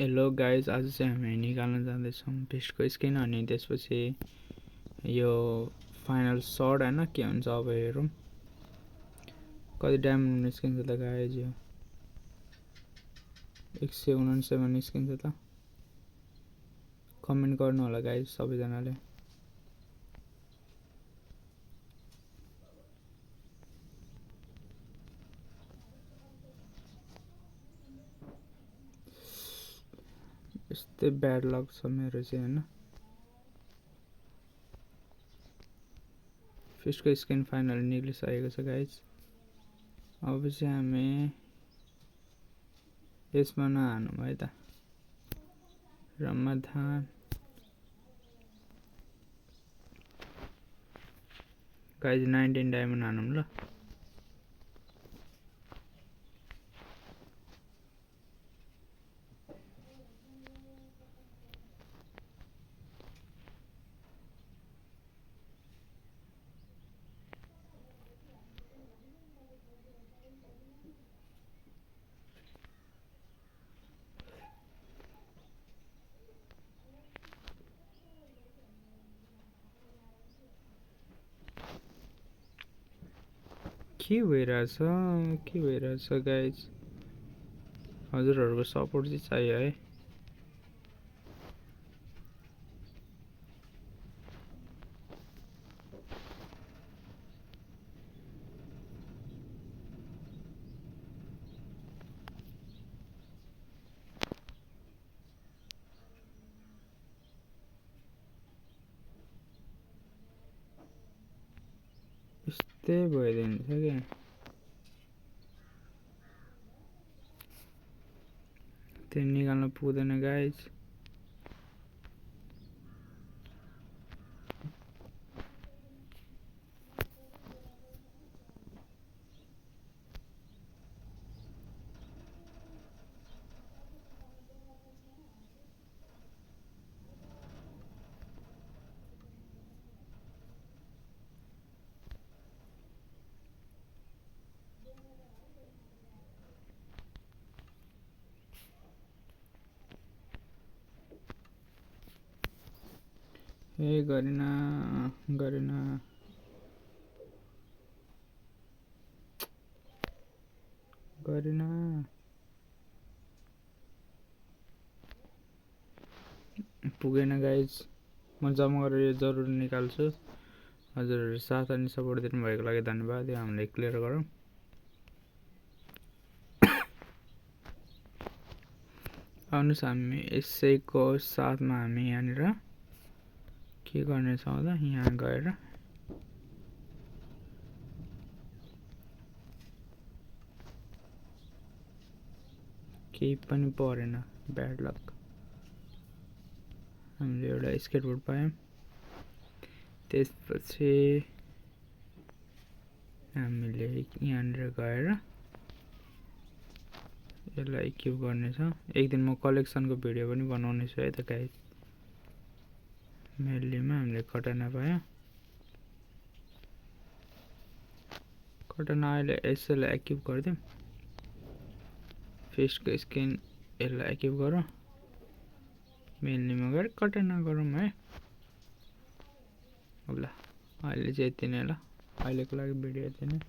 Hello guys, आज चाहिँ हामी निकाल्न जाँदैछौँ फिस्टको स्किन अनि त्यसपछि यो फाइनल सर्ट हैन के हुन्छ अब हेरौँ कति डायमन्ड निस्किन्छ त गाइज। यो 149 निस्किन्छ त। कमेन्ट गर्नु होला गाइज सबैजनाले। यस्तै ब्याड लक छ मेरो चाहिँ हैन। फिस्टको स्किन फाइनल निक्लिसकेको छ गाइज। अब चाहिँ हामी यसमा नहानौँ है त। रमजान गाइज 19 डायमन्ड हानौँ ल। के भइरहेछ गाइज। हजुरहरूको सपोर्ट चाहिँ चाहियो है। यस्तै भइदिन्छ क्या। त्यो निकाल्न पुग्दैन गाइज। ए गरिन पुगेन गाइज। म जम्मा गरेर यो जरुर निकाल्छु। हजुरहरू साथ अनि सपोर्ट दिनुभएको लागि धन्यवाद। यो हामीले क्लियर गरौँ। आउनुहोस् हामी यसैको साथमा हामी यहाँनिर के गर्नेछौँ त, यहाँ गएर केही पनि परेन, ब्याड लक। हामीले एउटा स्केटबोर्ड पायौँ। त्यसपछि हामीले यहाँनिर गएर यसलाई क्युब गर्नेछ। एक दिन म कलेक्सनको भिडियो पनि बनाउने छु है त गाइज। मेलीमा हामीले कटाना पायौँ। कटाना अहिले यसैलाई एक्युब गरिदिउँ। फिस्टको स्किन यसलाई एक्युब गरौँ। मेलीमा गएर कटाना गरौँ है। ल अहिले चाहिँ यति नै ल। अहिलेको लागि भिडियो यति नै।